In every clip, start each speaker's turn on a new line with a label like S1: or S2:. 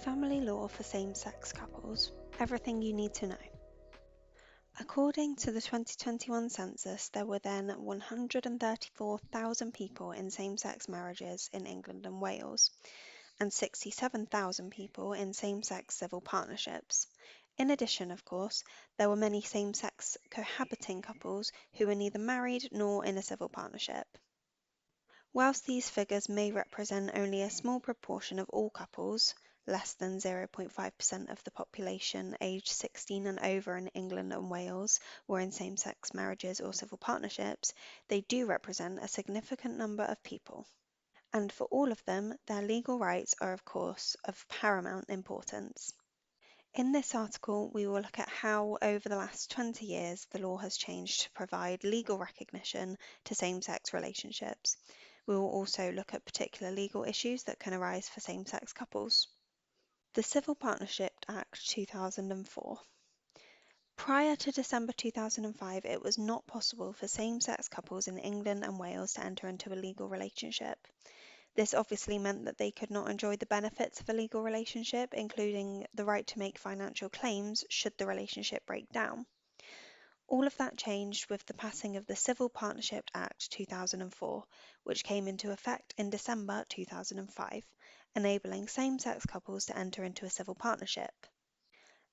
S1: Family law for same-sex couples. Everything you need to know. According to the 2021 census, there were then 134,000 people in same-sex marriages in England and Wales, and 67,000 people in same-sex civil partnerships. In addition, of course, there were many same-sex cohabiting couples who were neither married nor in a civil partnership. Whilst these figures may represent only a small proportion of all couples, less than 0.5% of the population aged 16 and over in England and Wales were in same-sex marriages or civil partnerships, they do represent a significant number of people. And for all of them, their legal rights are of course of paramount importance. In this article, we will look at how over the last 20 years the law has changed to provide legal recognition to same-sex relationships. We will also look at particular legal issues that can arise for same-sex couples. The Civil Partnership Act 2004. Prior to December 2005, it was not possible for same-sex couples in England and Wales to enter into a legal relationship. This obviously meant that they could not enjoy the benefits of a legal relationship, including the right to make financial claims should the relationship break down. All of that changed with the passing of the Civil Partnership Act 2004, which came into effect in December 2005, enabling same-sex couples to enter into a civil partnership.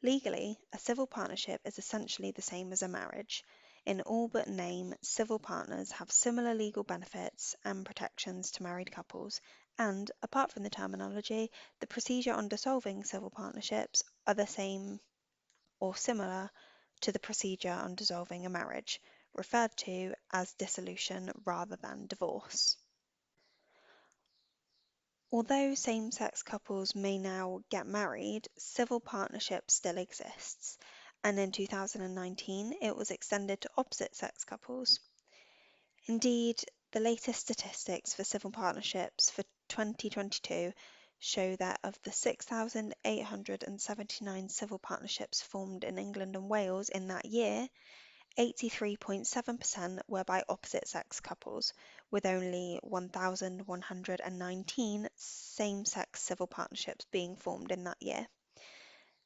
S1: Legally, a civil partnership is essentially the same as a marriage. In all but name, civil partners have similar legal benefits and protections to married couples, and, apart from the terminology, the procedure on dissolving civil partnerships are the same or similar to the procedure on dissolving a marriage, referred to as dissolution rather than divorce. Although same-sex couples may now get married, civil partnership still exists, and in 2019 it was extended to opposite-sex couples. Indeed, the latest statistics for civil partnerships for 2022 show that of the 6,879 civil partnerships formed in England and Wales in that year, 83.7% were by opposite-sex couples, with only 1,119 same-sex civil partnerships being formed in that year.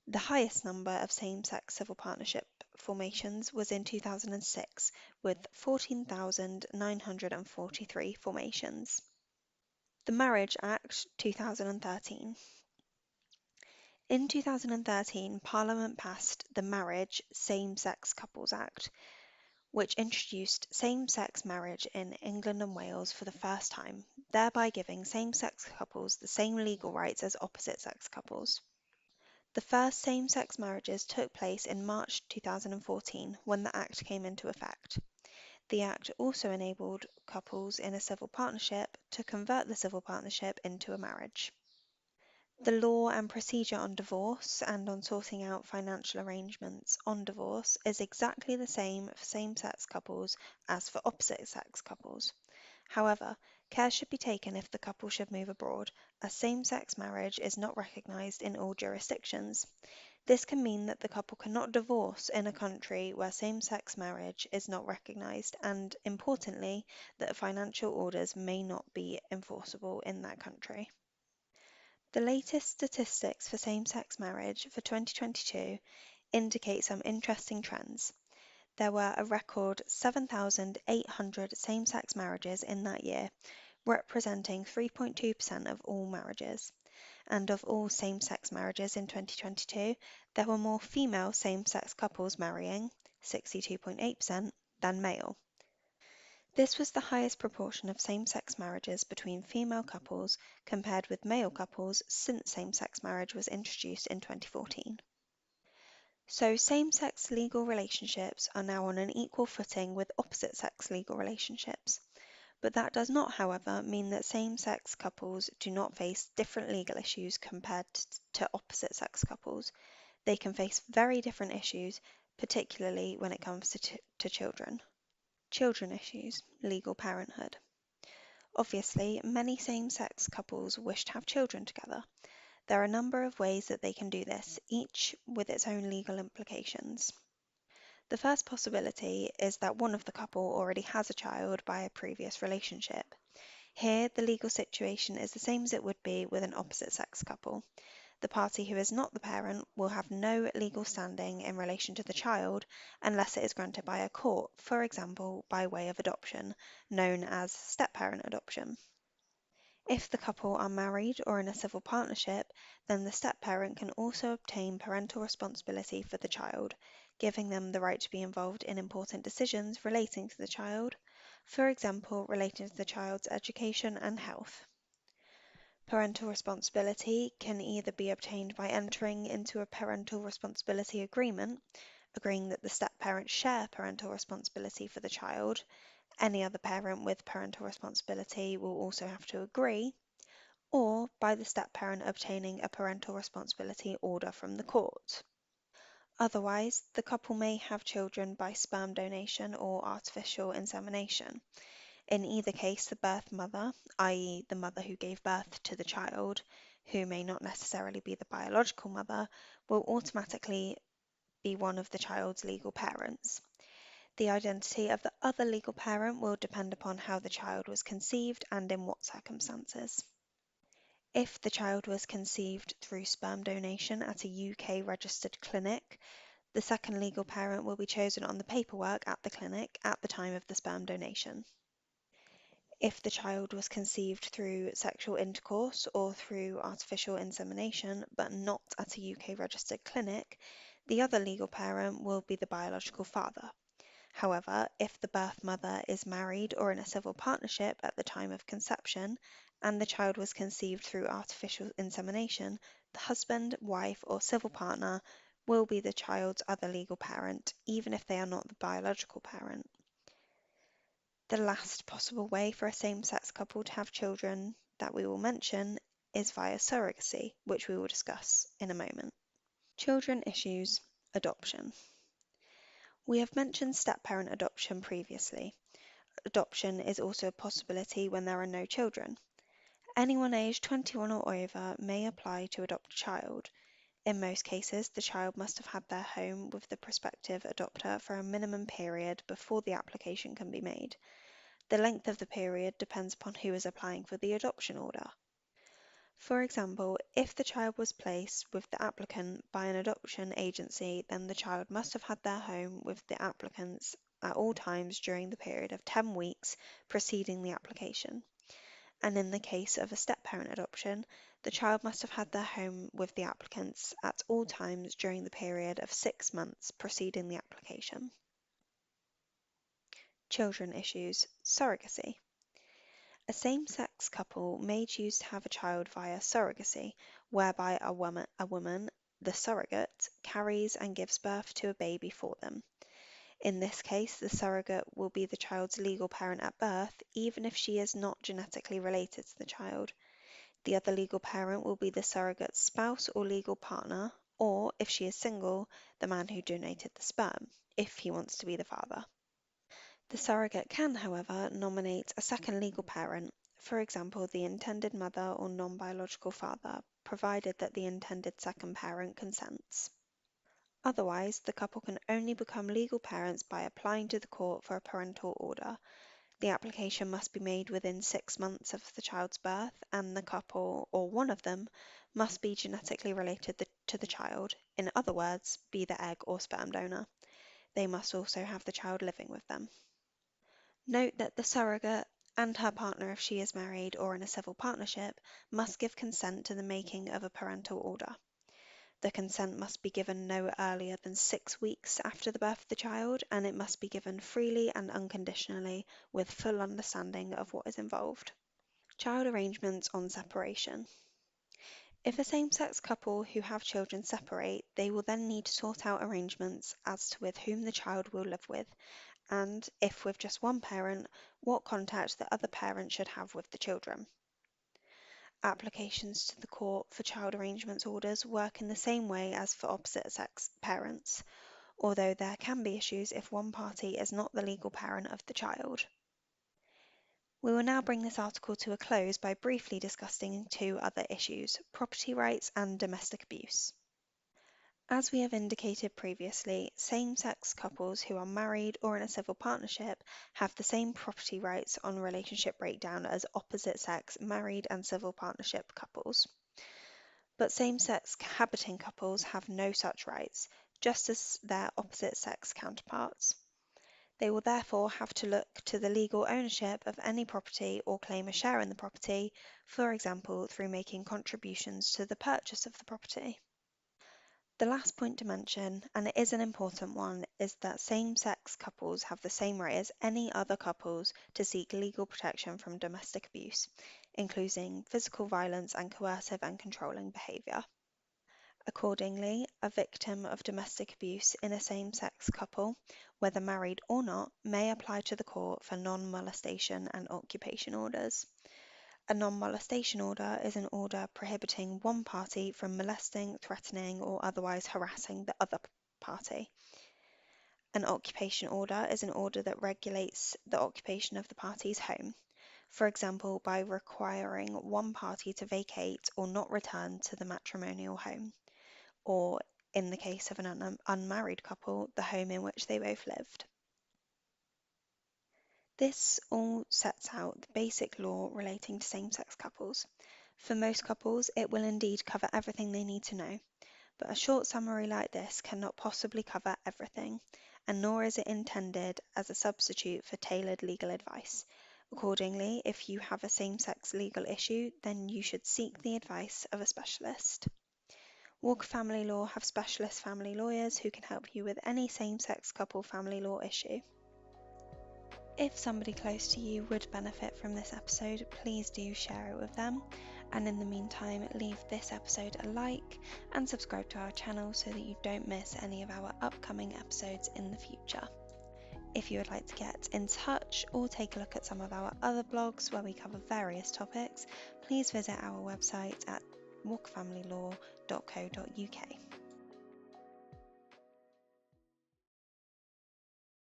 S1: The highest number of same-sex civil partnership formations was in 2006, with 14,943 formations. The Marriage Act 2013. In 2013, Parliament passed the Marriage Same-Sex Couples Act, which introduced same-sex marriage in England and Wales for the first time, thereby giving same-sex couples the same legal rights as opposite-sex couples. The first same-sex marriages took place in March 2014 when the Act came into effect. The Act also enabled couples in a civil partnership to convert the civil partnership into a marriage. The law and procedure on divorce and on sorting out financial arrangements on divorce is exactly the same for same-sex couples as for opposite-sex couples. However, care should be taken if the couple should move abroad, as same-sex marriage is not recognised in all jurisdictions. This can mean that the couple cannot divorce in a country where same-sex marriage is not recognised, and, importantly, that financial orders may not be enforceable in that country. The latest statistics for same-sex marriage for 2022 indicate some interesting trends. There were a record 7,800 same-sex marriages in that year, representing 3.2% of all marriages. And of all same-sex marriages in 2022, there were more female same-sex couples marrying, 62.8%, than male. This was the highest proportion of same-sex marriages between female couples compared with male couples since same-sex marriage was introduced in 2014. So same-sex legal relationships are now on an equal footing with opposite-sex legal relationships. But that does not, however, mean that same-sex couples do not face different legal issues compared to opposite-sex couples. They can face very different issues, particularly when it comes to children. Children issues, legal parenthood. Obviously, many same-sex couples wish to have children together. There are a number of ways that they can do this, each with its own legal implications. The first possibility is that one of the couple already has a child by a previous relationship. Here, the legal situation is the same as it would be with an opposite-sex couple. The party who is not the parent will have no legal standing in relation to the child unless it is granted by a court, for example, by way of adoption, known as step-parent adoption. If the couple are married or in a civil partnership, then the step-parent can also obtain parental responsibility for the child, giving them the right to be involved in important decisions relating to the child, for example, relating to the child's education and health. Parental responsibility can either be obtained by entering into a parental responsibility agreement, agreeing that the step-parents share parental responsibility for the child. Any other parent with parental responsibility will also have to agree, or by the step-parent obtaining a parental responsibility order from the court. Otherwise, the couple may have children by sperm donation or artificial insemination. In either case, the birth mother, i.e. the mother who gave birth to the child, who may not necessarily be the biological mother, will automatically be one of the child's legal parents. The identity of the other legal parent will depend upon how the child was conceived and in what circumstances. If the child was conceived through sperm donation at a UK registered clinic, the second legal parent will be chosen on the paperwork at the clinic at the time of the sperm donation. If the child was conceived through sexual intercourse or through artificial insemination, but not at a UK registered clinic, the other legal parent will be the biological father. However, if the birth mother is married or in a civil partnership at the time of conception, and the child was conceived through artificial insemination, the husband, wife, or civil partner will be the child's other legal parent, even if they are not the biological parent. The last possible way for a same-sex couple to have children that we will mention is via surrogacy, which we will discuss in a moment. Children issues, adoption. We have mentioned step-parent adoption previously. Adoption is also a possibility when there are no children. Anyone aged 21 or over may apply to adopt a child. In most cases, the child must have had their home with the prospective adopter for a minimum period before the application can be made. The length of the period depends upon who is applying for the adoption order. For example, if the child was placed with the applicant by an adoption agency, then the child must have had their home with the applicants at all times during the period of 10 weeks preceding the application. And in the case of a step-parent adoption, the child must have had their home with the applicants at all times during the period of 6 months preceding the application. Children issues, surrogacy. A same-sex couple may choose to have a child via surrogacy, whereby a woman, the surrogate, carries and gives birth to a baby for them. In this case, the surrogate will be the child's legal parent at birth, even if she is not genetically related to the child. The other legal parent will be the surrogate's spouse or legal partner, or, if she is single, the man who donated the sperm, if he wants to be the father. The surrogate can, however, nominate a second legal parent, for example the intended mother or non-biological father, provided that the intended second parent consents. Otherwise, the couple can only become legal parents by applying to the court for a parental order. The application must be made within 6 months of the child's birth, and the couple, or one of them, must be genetically related to the child, in other words, be the egg or sperm donor. They must also have the child living with them. Note that the surrogate, and her partner if she is married or in a civil partnership, must give consent to the making of a parental order. The consent must be given no earlier than 6 weeks after the birth of the child, and it must be given freely and unconditionally with full understanding of what is involved. Child arrangements on separation. If a same-sex couple who have children separate, they will then need to sort out arrangements as to with whom the child will live with, and, if with just one parent, what contact the other parent should have with the children. Applications to the court for child arrangements orders work in the same way as for opposite-sex parents, although there can be issues if one party is not the legal parent of the child. We will now bring this article to a close by briefly discussing two other issues, property rights and domestic abuse. As we have indicated previously, same-sex couples who are married or in a civil partnership have the same property rights on relationship breakdown as opposite-sex married and civil partnership couples. But same-sex cohabiting couples have no such rights, just as their opposite-sex counterparts. They will therefore have to look to the legal ownership of any property or claim a share in the property, for example through making contributions to the purchase of the property. The last point to mention, and it is an important one, is that same-sex couples have the same right as any other couples to seek legal protection from domestic abuse, including physical violence and coercive and controlling behaviour. Accordingly, a victim of domestic abuse in a same-sex couple, whether married or not, may apply to the court for non-molestation and occupation orders. A non-molestation order is an order prohibiting one party from molesting, threatening, or otherwise harassing the other party. An occupation order is an order that regulates the occupation of the party's home, for example by requiring one party to vacate or not return to the matrimonial home, or, in the case of an unmarried couple, the home in which they both lived. This all sets out the basic law relating to same-sex couples. For most couples, it will indeed cover everything they need to know, but a short summary like this cannot possibly cover everything, and nor is it intended as a substitute for tailored legal advice. Accordingly, if you have a same-sex legal issue, then you should seek the advice of a specialist. Walker Family Law have specialist family lawyers who can help you with any same-sex couple family law issue. If somebody close to you would benefit from this episode, please do share it with them. And in the meantime, leave this episode a like and subscribe to our channel so that you don't miss any of our upcoming episodes in the future. If you would like to get in touch or take a look at some of our other blogs where we cover various topics, please visit our website at walkerfamilylaw.co.uk.